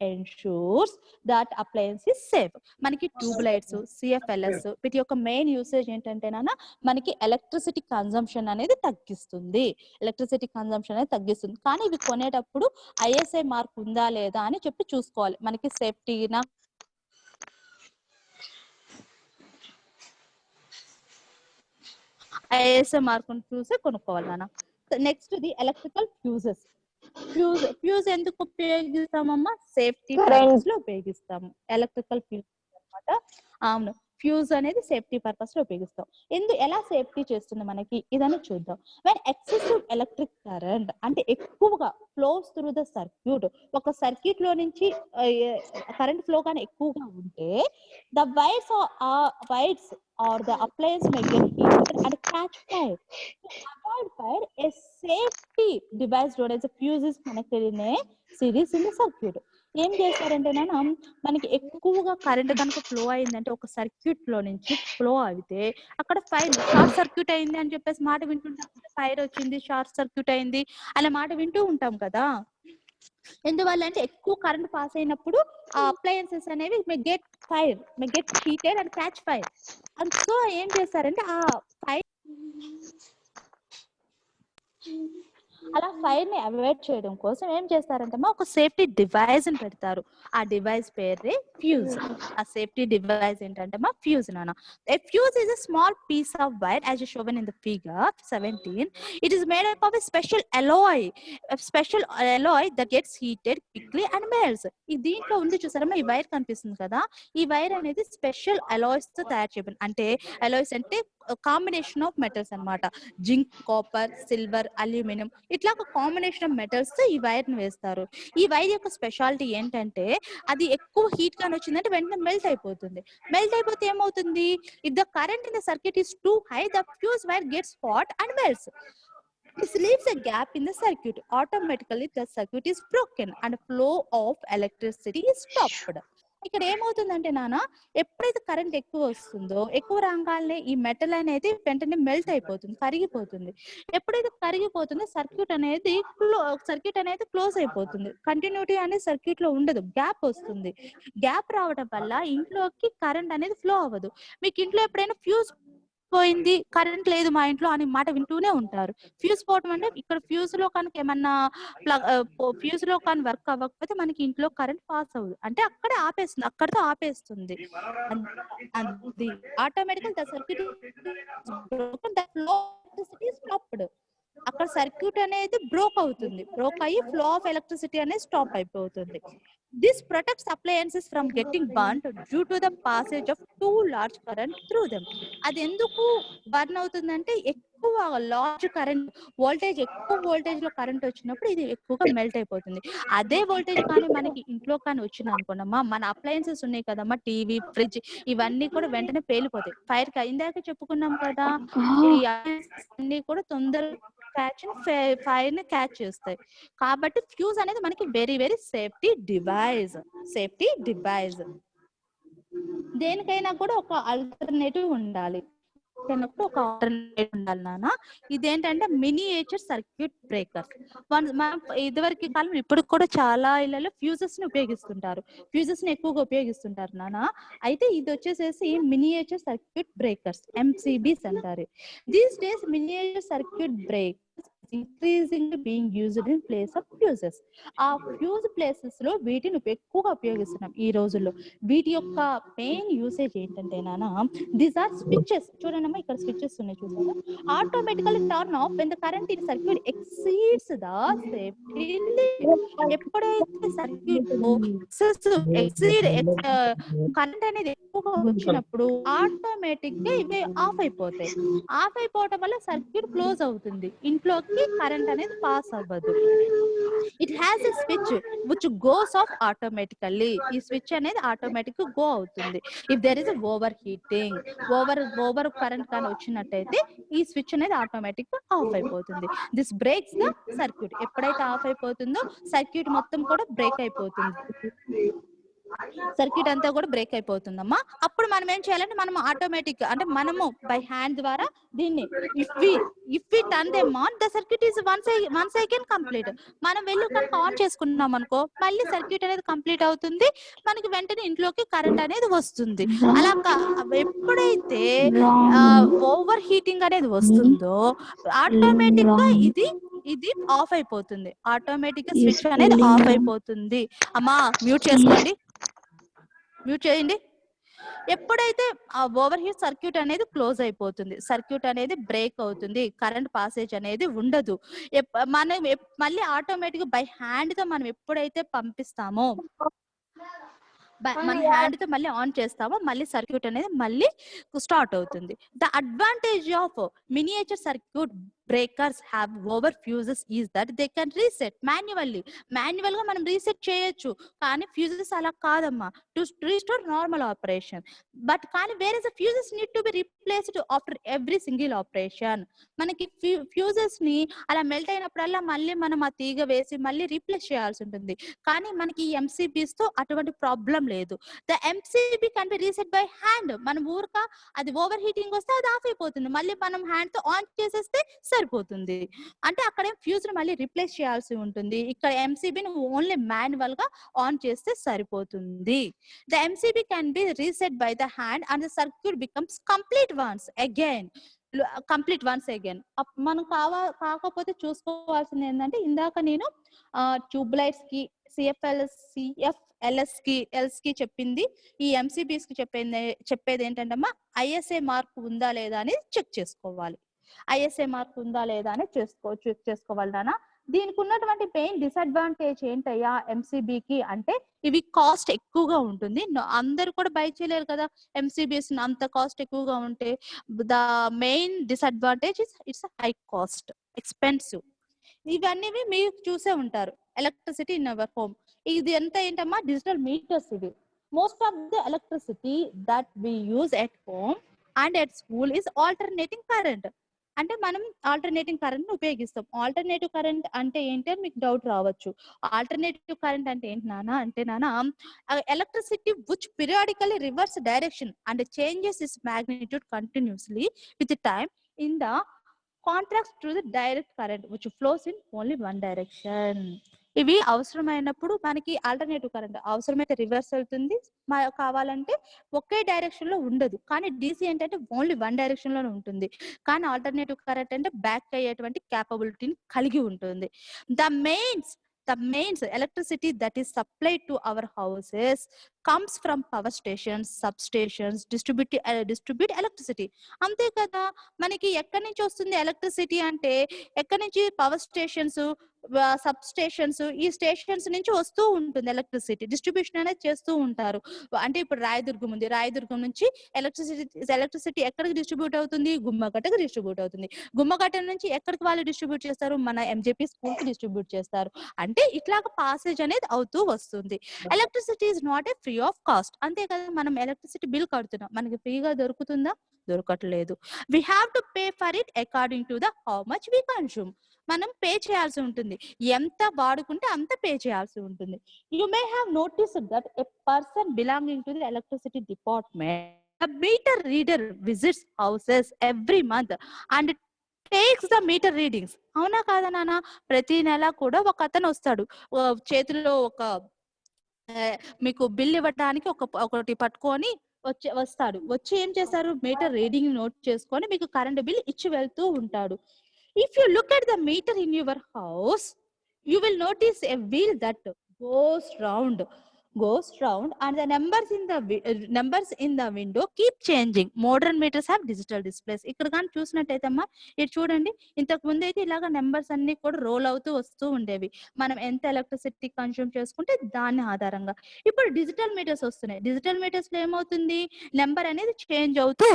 ensures that appliance is safe. మనకి ట్యూబ్ లైట్స్, సిఎఫ్ఎల్ఎస్, వీటి యొక్క మెయిన్ యూసేజ్ ఏంటంటే నాన్న, మనకి ఎలక్ట్రిసిటీ కన్సంప్షన్ అనేది తగ్గిస్తుంది. కానీ ఇవి కొనేటప్పుడు ఐఎస్ఐ మార్క్ ఉందా లేదా అని చెప్పి చూసుకోవాలి. మనకి సేఫ్టీనా ఐఎస్ఐ మార్కును చూసి కొనుక్కోవాలి నాన్న. Next the electrical fuses. Fuse ఎందుకు ఉపయోగిస్తామమ్మా? సేఫ్టీ పర్పస్ లో ఉపయోగిస్తాము. ఎలక్ట్రికల్ ఫ్యూజ్ అన్నమాట. అవును, ఫ్యూజ్ అనేది సేఫ్టీ పర్పస్ లో ఉపయోగిస్తాం. ఎలా సేఫ్టీ చేస్తుంది మనకి ఇదని చూద్దాం. వెన్ ఎక్సెసివ్ ఎలక్ట్రిక్ కరెంట్ అంటే ఎక్కువగా ఫ్లోస్ త్రూ ద సర్క్యూట్, ఒక సర్క్యూట్ లో నుంచి కరెంట్ ఫ్లో కానీ ఎక్కువగా ఉంటే the wires or the appliance may get heated and catch fire. To avoid fire, a safety device known as a fuse is connected in a series in the circuit. ఏం చేస్తారంటే నాన్న, మనకి ఎక్కువగా కరెంట్ కనుక ఫ్లో అయిందంటే ఒక సర్క్యూట్ లో నుంచి ఫ్లో అయితే అక్కడ ఫైర్, షార్ట్ సర్క్యూట్ అయింది అని చెప్పేసి మాట వింటుంటాం. ఫైర్ వచ్చింది, షార్ట్ సర్క్యూట్ అయింది అనే మాట వింటూ ఉంటాం కదా. ఎందువల్ల అంటే ఎక్కువ కరెంట్ పాస్ అయినప్పుడు ఆ అప్లయన్సెస్ అనేవి may get heated and catch fire. And so ఏం చేస్తారంటే ఆ ఫైర్, అలా ఫైర్ ని అవాయిడ్ చేయడం కోసం ఏం చేస్తారంటే ఒక సేఫ్టీ డివైస్ ని పెడతారు. ఆ డివైస్ పేరే ఫ్యూజ్. ఆ సేఫ్టీ డివైస్ ఏంటంటే ఫ్యూజ్ నాన్న. A fuse is a small piece of wire as shown in the figure 17. It is made up of a special alloy that gets heated quickly and melts. ఈ దీంట్లో ఉంది చూసారమ్మా, ఈ వైర్ కనిపిస్తుంది కదా, ఈ వైర్ అనేది స్పెషల్ అలాయ్స్ తో తయారు చేయబడింది. అంటే అలాయ్స్ అంటే కాంబినేషన్ ఆఫ్ మెటల్స్ అన్నమాట. జింక్, కాపర్, సిల్వర్, అల్యూమినియం, ఇట్లా ఒక కాంబినేషన్ ఆఫ్ మెటల్స్ తో ఈ వైర్ ని వేస్తారు. ఈ వైర్ యొక్క స్పెషాలిటీ ఏంటంటే అది ఎక్కువ హీట్ గాని వచ్చిందంటే వెంటనే మెల్ట్ అయిపోతుంది. మెల్ట్ అయిపోతే ఏమవుతుంది? If the current in the circuit is too high, the fuse wire gets hot and melts. This leaves a gap in the circuit. Automatically the circuit is broken and flow of electricity is stopped. ఇక్కడ ఏమవుతుందంటే నాన్న, ఎప్పుడైతే కరెంట్ ఎక్కువ వస్తుందో, ఎక్కువ రాగానే ఈ మెటల్ అనేది వెంటనే మెల్ట్ అయిపోతుంది, కరిగిపోతుంది. ఎప్పుడైతే కరిగిపోతుందో సర్క్యూట్ అనేది క్లోజ్ అయిపోతుంది. కంటిన్యూటీ అనేది సర్క్యూట్ లో ఉండదు, గ్యాప్ వస్తుంది. గ్యాప్ రావడం వల్ల ఇంట్లోకి కరెంట్ అనేది ఫ్లో అవ్వదు. మీకు ఇంట్లో ఎప్పుడైనా ఫ్యూజ్ పోయింది, కరెంట్ లేదు మా ఇంట్లో అని మాట వింటూనే ఉంటారు. ఫ్యూజ్ పోవటం అంటే ఇక్కడ ఫ్యూజ్ లో కనుక ఏమన్నా ఫ్యూజ్ లో కానీ వర్క్ అవ్వకపోతే మనకి ఇంట్లో కరెంట్ పాస్ అవ్వదు, అంటే అక్కడే ఆపేస్తుంది, అక్కడితో ఆపేస్తుంది. అది automatical the circuit the flow electricity stopped. అక్కడ సర్క్యూట్ అనేది బ్రోక్ అవుతుంది, బ్రోక్ అయ్యి ఫ్లో ఆఫ్ ఎలక్ట్రిసిటీ అనేది స్టాప్ అయిపోతుంది. This protects appliances from getting burned due to the passage of too large current through them. అది ఎందుకు బర్న్ అవుతుందంటే ఎక్కువ లార్జ్ కరెంట్ వోల్టేజ్, ఎక్కువ వోల్టేజ్ లో కరెంట్ వచ్చినప్పుడు ఇది ఎక్కువగా మెల్ట్ అయిపోతుంది. అదే వోల్టేజ్ కానీ మనకి ఇంట్లో కానీ వచ్చింది అనుకోండమ్మా, మన అప్లయన్సెస్ ఉన్నాయి కదమ్మా, టీవీ, ఫ్రిడ్జ్, ఇవన్నీ కూడా వెంటనే పేలిపోతాయి. ఫైర్ కి ఇందాక చెప్పుకున్నాం కదా, ఈ అన్ని కూడా తొందరగా ఫైర్ ని క్యాచ్ చేస్తాయి. కాబట్టి ఫ్యూజ్ అనేది మనకి వెరీ వెరీ సేఫ్టీ డివైస్. దేనికైనా కూడా ఒక ఆల్టర్నేటివ్ ఉండాలి, నాన్న. ఇదేంటంటే మినియేచర్ సర్క్యూట్ బ్రేకర్స్. మనం ఇదివరకు కాలం ఇప్పుడు కూడా చాలా ఇళ్లలో ఫ్యూజెస్ ని ఉపయోగిస్తుంటారు, ఫ్యూజెస్ ని ఎక్కువగా ఉపయోగిస్తుంటారు నాన్న. అయితే ఇది వచ్చేసేసి మినియేచర్ సర్క్యూట్ బ్రేకర్స్, MCBs అంటారు. These days miniature circuit break increasingly being used in place of fuses. ఆ ఫ్యూజ్ ప్లేసెస్ లో వీటిని ఎక్కువగా ఉపయోగిస్తున్నాం ఈ రోజుల్లో. వీటి యొక్క మెయిన్ యూసేజ్ ఏంటంటే నాన్న, దీస్ ఆర్ స్విచెస్. చూడండి ఇక్కడ స్విచెస్ ఉన్నాయి చూసారా, automatically turn off when the current in circuit exceeds the safety limit. ఎప్పుడైతే సర్క్యూట్ కరెంట్ అనేది ఎక్కువగా వచ్చినప్పుడు ఆటోమేటిక్ గా ఇవి ఆఫ్ అయిపోతాయి. ఆఫ్ అయిపోవటం వల్ల సర్క్యూట్ క్లోజ్ అవుతుంది, ఇంట్లోకి కరెంట్ అనేది పాస్ అవ్వదు. It has a switch which goes off automatically. ఈ స్విచ్ అనేది ఆటోమేటిక్ గా గో అవుతుంది. If there is over heating, over current కానీ వచ్చినట్టయితే ఈ స్విచ్ అనేది ఆటోమేటిక్ గా ఆఫ్ అయిపోతుంది. This breaks the circuit. ఎప్పుడైతే ఆఫ్ అయిపోతుందో సర్క్యూట్ మొత్తం కూడా బ్రేక్ అయిపోతుంది, సర్క్యూట్ అంతా కూడా బ్రేక్ అయిపోతుందమ్మా. అప్పుడు మనం ఏం చేయాలంటే, మనం ఆటోమేటిక్ అంటే మనము బై హ్యాండ్ ద్వారా దీన్ని if we turn them on the circuit is once again complete. మనం వెళ్ళి కనుక ఆన్ చేసుకున్నాం అనుకో, మళ్ళీ సర్క్యూట్ అనేది కంప్లీట్ అవుతుంది, మనకి వెంటనే ఇంట్లోకి కరెంట్ అనేది వస్తుంది. అలా ఎప్పుడైతే ఓవర్ హీటింగ్ అనేది వస్తుందో ఆటోమేటిక్ గా ఇది ఆఫ్ అయిపోతుంది, ఆటోమేటిక్ గా స్విచ్ అనేది ఆఫ్ అయిపోతుంది. అమ్మా మ్యూట్ చేసుకోండి, మ్యూట్ చేయండి. ఎప్పుడైతే ఆ ఓవర్ హీట్ సర్క్యూట్ అనేది క్లోజ్ అయిపోతుంది, సర్క్యూట్ అనేది బ్రేక్ అవుతుంది, కరెంట్ పాసేజ్ అనేది ఉండదు. మనం మళ్ళీ ఆటోమేటిక్ బై హ్యాండ్ తో మనం ఎప్పుడైతే పంపిస్తామో, మన హ్యాండ్ తో మళ్ళీ ఆన్ చేస్తామో, మళ్ళీ సర్క్యూట్ అనేది మళ్ళీ స్టార్ట్ అవుతుంది. The advantage of miniature circuit breakers have over fuses is that they can reset manual గా మనం రీసెట్ చేయొచ్చు. కానీ ఫ్యూజెస్ అలా కాదమ్మా, to restore normal operation. But కానీ where is fuses need to be replaced after every single operation. మనకి ఫ్యూజెస్ ని అలా మెల్ట్ అయినప్పుడల్లా మళ్ళీ మనం ఆ తీగ వేసి మళ్ళీ రీప్లేస్ చేయాల్సి ఉంటుంది. కానీ మనకి ఈ MCBs తో అటువంటి ప్రాబ్లం లేదు. The MCB can be reset by hand. మనం ఊరక అది ఓవర్ హీటింగ్ వస్తే అది ఆఫ్ అయిపోతుంది, మళ్ళీ మనం హ్యాండ్ తో ఆన్ చేసేస్తే సరిపోతుంది. అంటే అక్కడ ఫ్యూజ్ ని మళ్ళీ రీప్లేస్ చేయాల్సి ఉంటుంది, ఇక్కడ MCBని ఓన్లీ మాన్యువల్ గా ఆన్ చేస్తే సరిపోతుంది. The MCB can be reset by the hand and the circuit becomes complete once again. మనం కాకపోతే చూసుకోవాల్సింది ఏంటంటే, ఇందాక నేను ట్యూబ్ లైట్స్ కి CFLS కి చెప్పింది, ఈ MCBs కి చెప్పేది ఏంటంటే ISA మార్క్ ఉందా లేదా అని చెక్ చేసుకోవాలి. ISA మార్క్ ఉందా లేదా అని చెక్ చేసుకోవాలి నాన్న. దీనికి ఉన్నటువంటి మెయిన్ డిసడ్వాంటేజ్ ఏంటయ్యా MCBకి అంటే, ఇవి కాస్ట్ ఎక్కువగా ఉంటుంది. అందరు కూడా బై చేయలేరు కదా MCBs, అంత కాస్ట్ ఎక్కువగా ఉంటే. The main disadvantage it's high cost, expensive. ఇవన్నీ మీరు చూసే ఉంటారు, ఎలక్ట్రిసిటీ ఇన్ అవర్ హోమ్. ఇది ఎంత ఏంటమ్మా, డిజిటల్ మీటర్స్ ఇవి. Most of the electricity that we use at home and at school is alternating current. అంటే మనం ఆల్టర్నేటింగ్ కరెంట్ ఉపయోగిస్తాం. ఆల్టర్నేటివ్ కరెంట్ అంటే ఏంటి అని మీకు డౌట్ రావచ్చు. ఆల్టర్నేటివ్ కరెంట్ అంటే ఏంటి నాన్న, electricity which periodically reverse direction and changes is magnitude continuously with time in the contrast to the direct current which flows in only one direction. ఇవి అవసరమైనప్పుడు మనకి ఆల్టర్నేటివ్ కరెంట్ అవసరమైతే రివర్స్ అవుతుంది, కావాలంటే ఒకే డైరెక్షన్ లో ఉండదు. కానీ డీసీ ఏంటంటే ఓన్లీ వన్ డైరెక్షన్ లోనే ఉంటుంది. కానీ ఆల్టర్నేటివ్ కరెంట్ అంటే బ్యాక్ అయ్యేటువంటి క్యాపబిలిటీని కలిగి ఉంటుంది. The mains electricity that is supplied to our houses comes from power stations, substations, distribute electricity. అంతే కదా, మనకి ఎక్కడి నుంచి వస్తుంది ఎలక్ట్రిసిటీ అంటే ఎక్కడి నుంచి పవర్ స్టేషన్స్, సబ్ స్టేషన్స్, ఈ స్టేషన్స్ నుంచి వస్తూ ఉంటుంది ఎలక్ట్రిసిటీ. డిస్ట్రిబ్యూషన్ అనేది చేస్తూ ఉంటారు. అంటే ఇప్పుడు రాయదుర్గం ఉంది, రాయదుర్గం నుంచి ఎలక్ట్రిసిటీ ఎక్కడికి డిస్ట్రిబ్యూట్ అవుతుంది, గుమ్మగట్టకు డిస్ట్రిబ్యూట్ అవుతుంది. గుమ్మగట్ట నుంచి ఎక్కడికి వాళ్ళు డిస్ట్రిబ్యూట్ చేస్తారు, మన ఎంజేపీ స్కూల్ కి డిస్ట్రిబ్యూట్ చేస్తారు. అంటే ఇట్లాగ పాసేజ్ అనేది అవుతూ వస్తుంది. Electricity is not a free of cost. అంతే కదా, మనం ఎలక్ట్రిసిటీ బిల్ కడుతున్నాం, మనకి ఫ్రీగా దొరుకుతుందా, దొరకట్లేదు. We have to pay for it according to the how much we consume. మనం పే చేయాల్సి ఉంటుంది, ఎంత వాడుకుంటే అంత పే చేయాల్సి ఉంటుంది. You may have noticed that a person belonging to the electricity department, a meter reader visits houses every month and takes the meter readings. అవునా కాదా నాన్న, ప్రతి నెల కూడా ఒక అతను వస్తాడు, చేతిలో ఒక మీకు బిల్ ఇవ్వడానికి ఒకటి పట్టుకొని వస్తాడు. వచ్చి ఏం చేస్తారు, మీటర్ రీడింగ్ నోట్ చేసుకొని మీకు కరెంట్ బిల్ ఇచ్చి వెళ్తూ ఉంటాడు. If you look at the meter in your house, you will notice a wheel that goes round and the numbers in the window keep changing. Modern meters have digital displays. ఇక్కడ కానీ చూసినట్టయితే అమ్మా, ఇది చూడండి, ఇంతకు ముందు అయితే ఇలాగా నెంబర్స్ అన్ని కూడా రోల్ అవుతూ వస్తూ ఉండేవి, మనం ఎంత ఎలక్ట్రిసిటీ కన్స్యూమ్ చేసుకుంటే దాని ఆధారంగా. ఇప్పుడు డిజిటల్ మీటర్స్ వస్తున్నాయి. డిజిటల్ మీటర్స్ లో ఏమవుతుంది, నెంబర్ అనేది చేంజ్ అవుతూ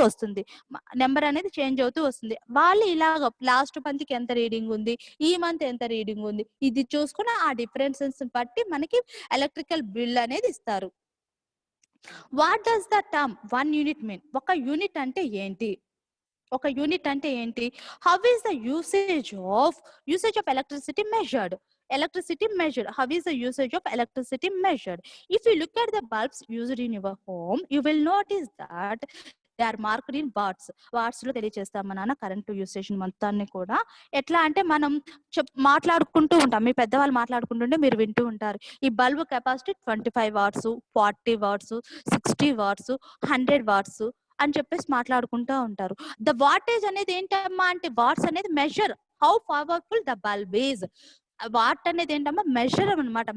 వస్తుంది. వాళ్ళు ఇలాగ లాస్ట్ మంత్ కి ఎంత రీడింగ్ ఉంది, ఈ మంత్ ఎంత రీడింగ్ ఉంది, ఇది చూసుకుని ఆ డిఫరెన్సెస్ బట్టి మనకి ఎలక్ట్రికల్ బిల్ అనేది ఇస్తారు. What does the term 1 unit mean? ఒక యూనిట్ అంటే ఏంటి, how is the usage of electricity measured? How is the usage of electricity measured? If you look at the bulbs used in your home, you will notice that they are marked in watts లో తెలియజేస్తాం మా నాన్న కరెంట్ యూసేజ్ మొత్తాన్ని కూడా. ఎట్లా అంటే మనం మాట్లాడుకుంటూ ఉంటాం, మీ పెద్దవాళ్ళు మాట్లాడుకుంటుంటే మీరు వింటూ ఉంటారు, ఈ bulb capacity 25 watts, 40 watts, 60 watts, 100 watts అని చెప్పేసి మాట్లాడుకుంటూ ఉంటారు. ద వాటేజ్ అనేది ఏంటమ్మా అంటే, వాట్స్ అనేది measure how powerful the bulb is. Watt అనేది ఏంటమ్మా,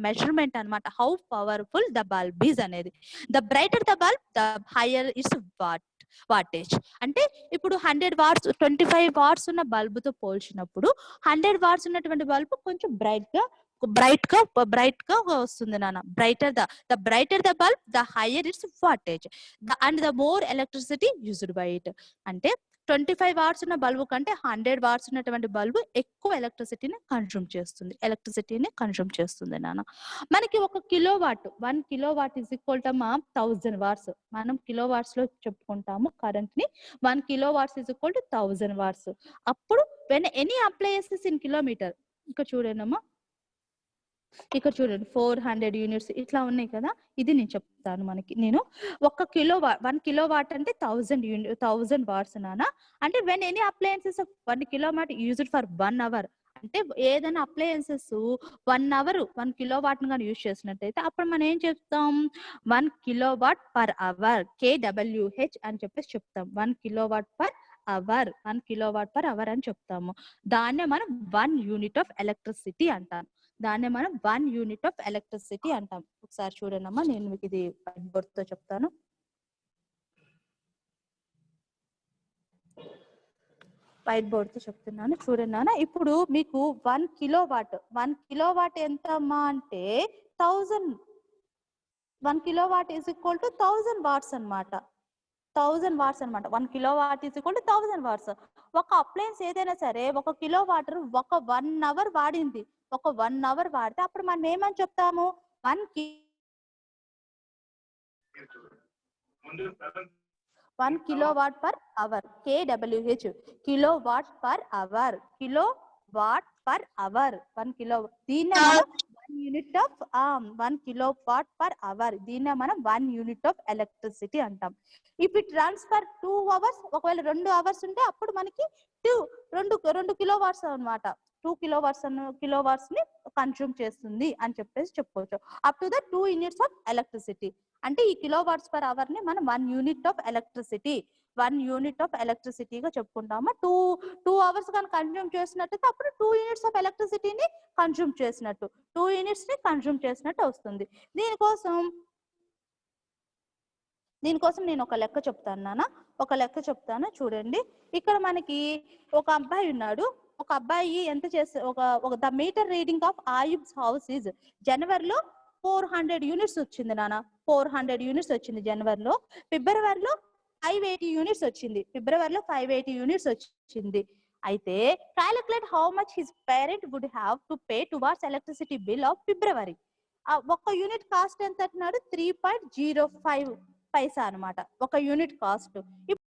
మెజర్మెంట్ అనమాట, how powerful the bulb is అనేది. The brighter the bulb the higher is wattage. అంటే ఇప్పుడు 100 వాట్స్ 25 వాట్స్ ఉన్న బల్బ్ తో పోల్చినప్పుడు 100 వాట్స్ ఉన్నటువంటి బల్బ్ కొంచెం బ్రైట్ గా వస్తుంది నాన్న. The brighter the bulb the hire it's wattage and the more electricity used by it. అంటే 25 వాట్స్ ఉన్న బల్బు కంటే 100 వాట్స్ ఉన్నటువంటి బల్బు ఎక్కువ ఎలక్ట్రిసిటీని కన్స్యూమ్ చేస్తుంది నాన్న. మనకి 1 kilowatt is equal to 1000 watts. మనం కిలో వాట్స్ లో చెప్పుకుంటాము కరెంట్ ని. 1 kilowatts is equal to 1000 watts. అప్పుడు when any appliances in kilometer, ఇక్కడ చూడండి 400 యూనిట్స్ ఇట్లా ఉన్నాయి కదా, ఇది నేను చెప్తాను. నేను 1 కిలోవాట్ అంటే 1000 వాట్స్ నాన్న. అంటే when any appliances 1 kilowatt used for 1 hour, అంటే ఏదైనా అప్లయన్సెస్ 1 అవర్ 1 కిలోవాట్ గాని యూజ్ చేసినట్టయితే అప్పుడు మనం ఏం చెప్తాం, 1 కిలోవాట్ పర్ అవర్, KWH అని చెప్పేసి చెప్తాం. 1 కిలోవాట్ పర్ అవర్ అని చెప్తాము. దాన్నే మనం 1 యూనిట్ ఆఫ్ ఎలక్ట్రిసిటీ అంటాం. ఒకసారి చూడండి అమ్మా, నేను మీకు ఇది వైట్ బోర్డ్ తో చెప్తాను. చూడండి నాన్న. ఇప్పుడు మీకు 1 కిలోవాట్ ఎంత అమ్మా అంటే 1000. 1 kilowatt is equal to 1000 watts అనమాట. 1 kilowatt is equal to 1000 watts. ఒక అప్లయన్స్ ఏదైనా సరే 1 కిలోవాట్ ఒక 1 అవర్ వాడింది, 1 అవర్ వాడితే అప్పుడు మనం ఏమని చెప్తాము, 1 kilowatt per hour, KWH, kilowatt per hour. 1 kilo, దీన్నే మనం 1 unit of 1 kilowatt per hour, దీన్నే మనం 1 యూనిట్ ఆఫ్ ఎలక్ట్రిసిటీ అంటాం. If it runs for 2 hours, ఒకవేళ 2 అవర్స్ ఉంటే అప్పుడు మనకి 2 కిలోవాట్స్ అనమాట. 2 కిలోవాట్స్ ని కన్స్యూమ్ చేస్తుంది అని చెప్పేసి చెప్పుకోవచ్చు. Up to the 2 units of electricity. అంటే ఈ కిలో వాట్స్ పర్ అవర్ ని మనం 1 unit of electricity, 1 unit of ఎలక్ట్రిసిటీగా చెప్పుకుంటాము. 2 అవర్స్ కానీ కన్స్యూమ్ చేసినట్టయితే అప్పుడు 2 యూనిట్స్ ఆఫ్ ఎలక్ట్రిసిటీని కన్స్యూమ్ చేసినట్టు, 2 యూనిట్స్ ని కన్స్యూమ్ చేసినట్టు వస్తుంది. దీనికోసం నేను ఒక లెక్క చెప్తాను నాన్న, ఒక లెక్క చెప్తాను చూడండి. ఇక్కడ మనకి ఒక అబ్బాయి ఉన్నాడు. ఒక అబ్బాయి ఎంత చేస్తే ఒక the meter reading of Ayub's house is జనవరిలో 400 యూనిట్స్ వచ్చింది నాన్న. 400 యూనిట్స్ వచ్చింది జనవరిలో. ఫిబ్రవరిలో 580 యూనిట్స్ వచ్చింది. ఫిబ్రవరిలో 580 యూనిట్స్ వచ్చింది. అయితే calculate how much his parent would have to pay towards electricity bill of February. ఒక యూనిట్ కాస్ట్ ఎంత అంటున్నాడు? 3.05 పైసా అనమాట ఒక యూనిట్ కాస్ట్.